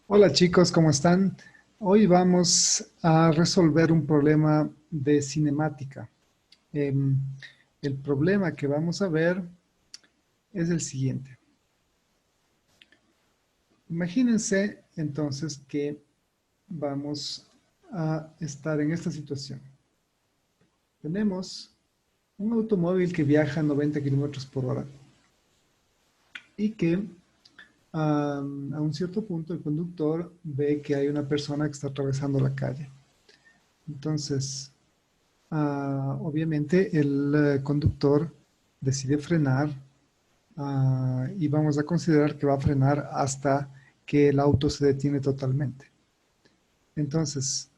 Hola chicos, ¿cómo están? Hoy vamos a resolver un problema de cinemática. Em, el problema que vamos a ver es el siguiente. Imagínense entonces que vamos a estar en esta situación. Tenemos un automóvil que viaja a 90 kilómetros por hora y que a un cierto punto el conductor ve que hay una persona que está atravesando la calle. Entonces, obviamente el conductor decide frenar, y vamos a considerar que va a frenar hasta que el auto se detiene totalmente. Entonces,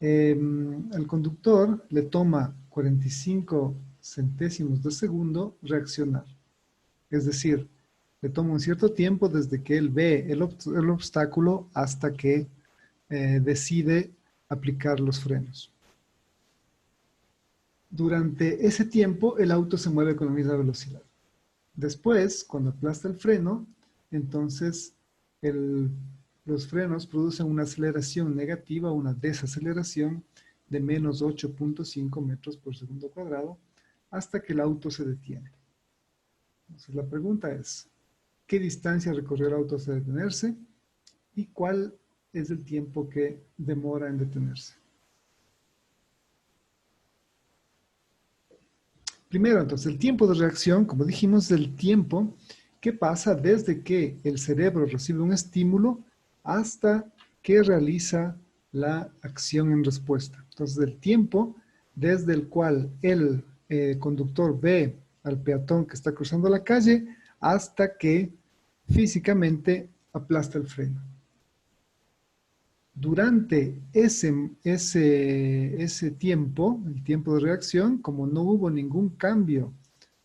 el conductor le toma 45 centésimos de segundo reaccionar. Es decir, le toma un cierto tiempo desde que él ve el obstáculo hasta que decide aplicar los frenos. Durante ese tiempo, el auto se mueve con la misma velocidad. Después, cuando aplasta el freno, entonces el- los frenos producen una aceleración negativa, una desaceleración de menos 8,5 metros por segundo cuadrado, hasta que el auto se detiene. Entonces la pregunta es, ¿qué distancia recorrió el auto hasta detenerse? ¿Y cuál es el tiempo que demora en detenerse? Primero, entonces, el tiempo de reacción, como dijimos, es el tiempo que pasa desde que el cerebro recibe un estímulo hasta que realiza la acción en respuesta. Entonces, el tiempo desde el cual el conductor ve al peatón que está cruzando la calle hasta que físicamente aplasta el freno. Durante ese tiempo, el tiempo de reacción, como no hubo ningún cambio,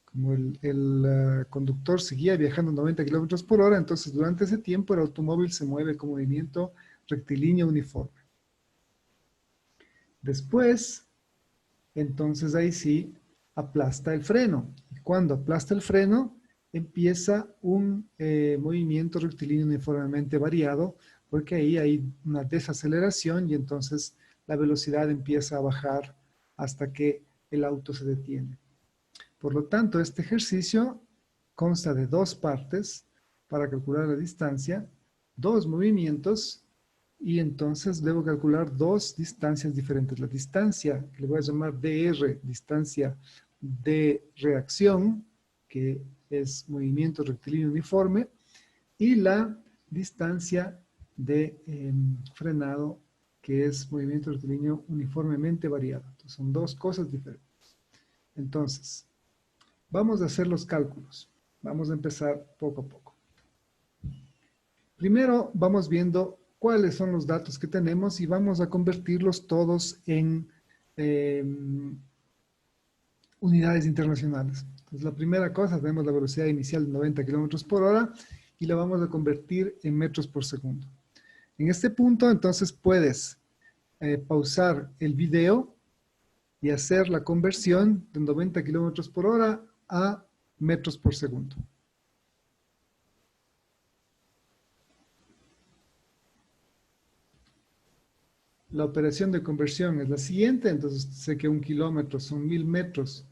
como el conductor seguía viajando 90 kilómetros por hora, entonces durante ese tiempo el automóvil se mueve con movimiento rectilíneo uniforme. Después, entonces ahí sí aplasta el freno. Y cuando aplasta el freno, empieza un movimiento rectilíneo uniformemente variado, porque ahí hay una desaceleración y entonces la velocidad empieza a bajar hasta que el auto se detiene. Por lo tanto, este ejercicio consta de dos partes para calcular la distancia, dos movimientos, y entonces debo calcular dos distancias diferentes. La distancia, que le voy a llamar dr, distancia de reacción, que es movimiento rectilíneo uniforme, y la distancia de frenado, que es movimiento rectilíneo uniformemente variado. Entonces, son dos cosas diferentes. Entonces, vamos a hacer los cálculos. Vamos a empezar poco a poco. Primero vamos viendo cuáles son los datos que tenemos y vamos a convertirlos todos en eh, unidades internacionales. Entonces, la primera cosa, tenemos la velocidad inicial de 90 kilómetros por hora y la vamos a convertir en metros por segundo. En este punto, entonces, puedes pausar el video y hacer la conversión de 90 kilómetros por hora a metros por segundo. La operación de conversión es la siguiente, entonces sé que 1 kilómetro son 1000 metros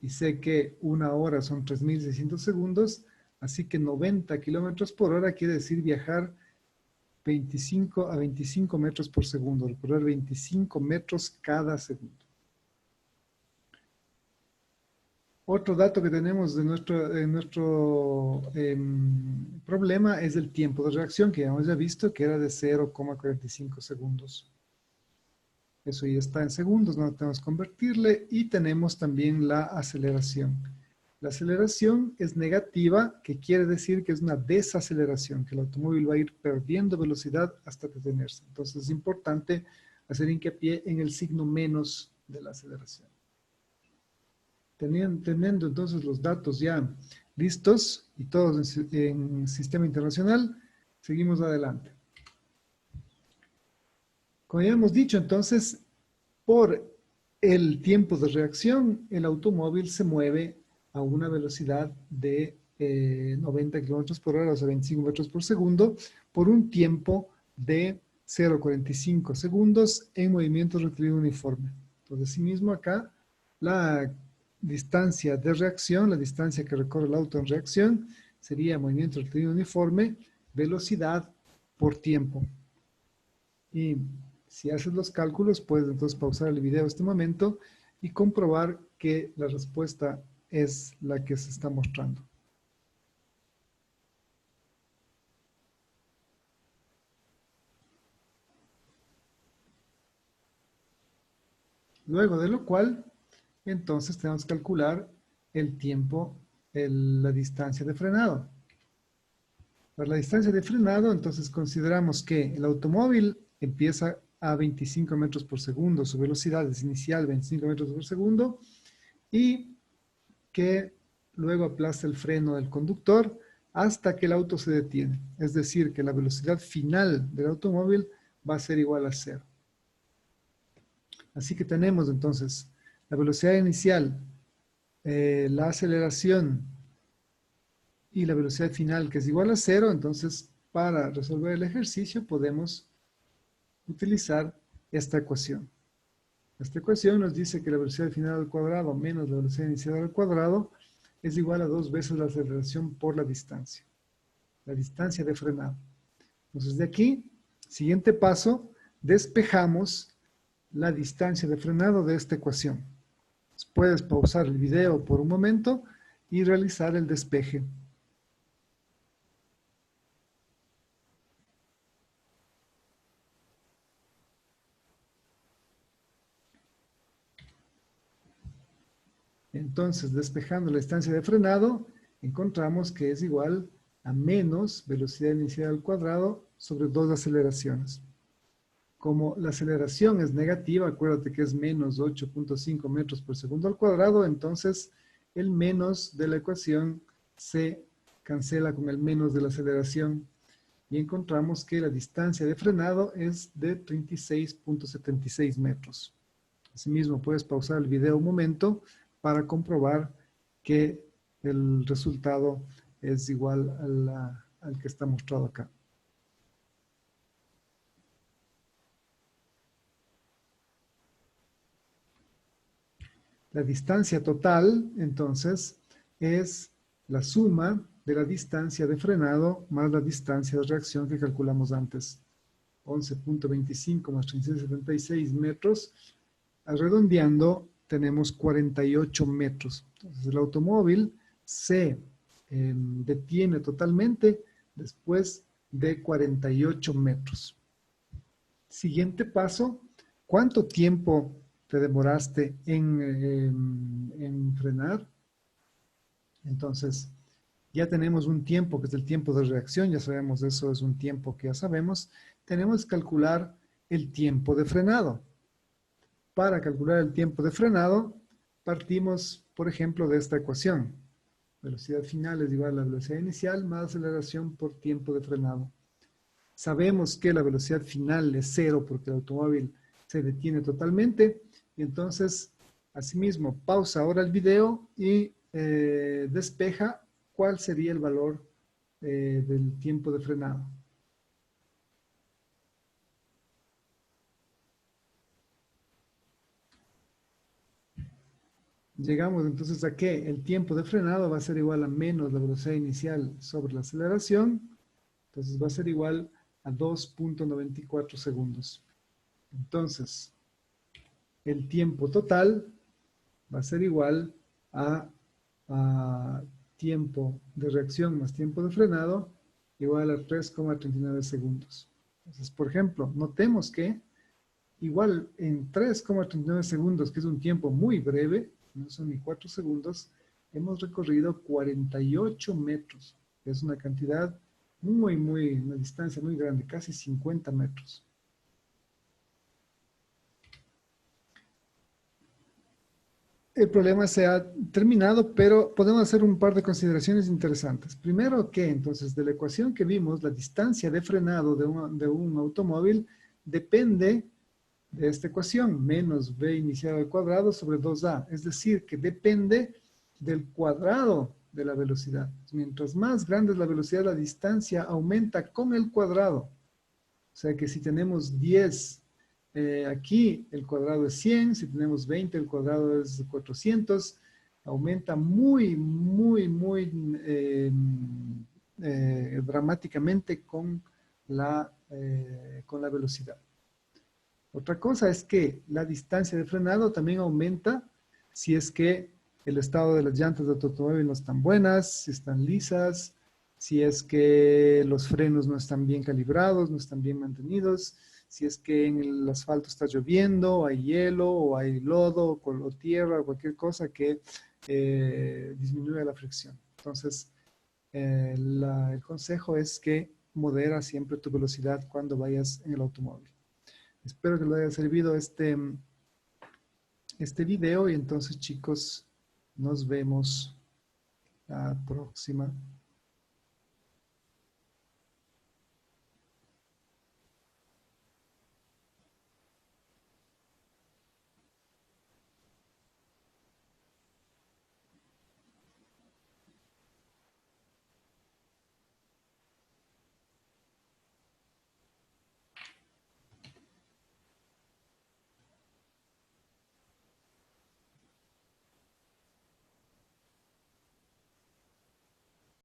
y sé que una hora son 3600 segundos, así que 90 kilómetros por hora quiere decir viajar 25 a 25 metros por segundo, recorrer 25 metros cada segundo. Otro dato que tenemos de nuestro problema es el tiempo de reacción, que ya hemos visto que era de 0,45 segundos. Eso ya está en segundos, no tenemos que convertirle. Y tenemos también la aceleración. La aceleración es negativa, que quiere decir que es una desaceleración, que el automóvil va a ir perdiendo velocidad hasta detenerse. Entonces es importante hacer hincapié en el signo menos de la aceleración. Teniendo entonces los datos ya listos y todos en sistema internacional, seguimos adelante. Como ya hemos dicho, entonces, por el tiempo de reacción, el automóvil se mueve a una velocidad de 90 kilómetros por hora, o sea, 25 metros por segundo, por un tiempo de 0,45 segundos en movimiento rectilíneo uniforme. Entonces, asimismo acá, la distancia de reacción, la distancia que recorre el auto en reacción, sería movimiento rectilíneo uniforme, velocidad por tiempo. Y si haces los cálculos, puedes entonces pausar el video en este momento y comprobar que la respuesta es la que se está mostrando. Luego de lo cual, entonces tenemos que calcular el tiempo, la distancia de frenado. Para la distancia de frenado, entonces consideramos que el automóvil empieza a 25 metros por segundo, su velocidad es inicial 25 metros por segundo, y que luego aplasta el freno del conductor hasta que el auto se detiene. Es decir, que la velocidad final del automóvil va a ser igual a cero. Así que tenemos entonces la velocidad inicial, la aceleración y la velocidad final que es igual a cero. Entonces, para resolver el ejercicio podemos utilizar esta ecuación. Esta ecuación nos dice que la velocidad final al cuadrado menos la velocidad inicial al cuadrado es igual a 2 veces la aceleración por la distancia de frenado. Entonces, de aquí, siguiente paso, despejamos la distancia de frenado de esta ecuación. Puedes pausar el video por un momento y realizar el despeje. Entonces, despejando la distancia de frenado, encontramos que es igual a menos velocidad inicial al cuadrado sobre 2 aceleraciones. Como la aceleración es negativa, acuérdate que es menos 8.5 metros por segundo al cuadrado, entonces el menos de la ecuación se cancela con el menos de la aceleración y encontramos que la distancia de frenado es de 36.76 metros. Asimismo, puedes pausar el video un momento para comprobar que el resultado es igual al que está mostrado acá. La distancia total, entonces, es la suma de la distancia de frenado más la distancia de reacción que calculamos antes. 11.25 más 376 metros. Redondeando, tenemos 48 metros. Entonces, el automóvil se detiene totalmente después de 48 metros. Siguiente paso, ¿cuánto tiempo te demoraste en frenar? Entonces, ya tenemos un tiempo que es el tiempo de reacción, ya sabemos eso, es un tiempo que ya sabemos. Tenemos que calcular el tiempo de frenado. Para calcular el tiempo de frenado, partimos, por ejemplo, de esta ecuación. Velocidad final es igual a la velocidad inicial más aceleración por tiempo de frenado. Sabemos que la velocidad final es cero porque el automóvil se detiene totalmente. Y entonces, asimismo, pausa ahora el video y despeja cuál sería el valor del tiempo de frenado. Llegamos entonces a que el tiempo de frenado va a ser igual a menos la velocidad inicial sobre la aceleración. Entonces va a ser igual a 2.94 segundos. Entonces, el tiempo total va a ser igual a tiempo de reacción más tiempo de frenado igual a 3,39 segundos. Entonces, por ejemplo, notemos que igual en 3,39 segundos, que es un tiempo muy breve, no son ni 4 segundos, hemos recorrido 48 metros. Es una cantidad una distancia muy grande, casi 50 metros. El problema se ha terminado, pero podemos hacer un par de consideraciones interesantes. Primero que, entonces, de la ecuación que vimos, la distancia de frenado de un automóvil depende de esta ecuación, menos b inicial al cuadrado sobre 2a. Es decir, que depende del cuadrado de la velocidad. Mientras más grande es la velocidad, la distancia aumenta con el cuadrado. O sea que si tenemos 10 aquí, el cuadrado es 100. Si tenemos 20, el cuadrado es 400. Aumenta muy, muy, muy dramáticamente con la velocidad. Otra cosa es que la distancia de frenado también aumenta si es que el estado de las llantas de tu automóvil no están buenas, si están lisas, si es que los frenos no están bien calibrados, no están bien mantenidos, si es que en el asfalto está lloviendo, hay hielo, o hay lodo, o tierra, o cualquier cosa que disminuya la fricción. Entonces, el consejo es que modera siempre tu velocidad cuando vayas en el automóvil. Espero que les haya servido este video y entonces, chicos, nos vemos la próxima.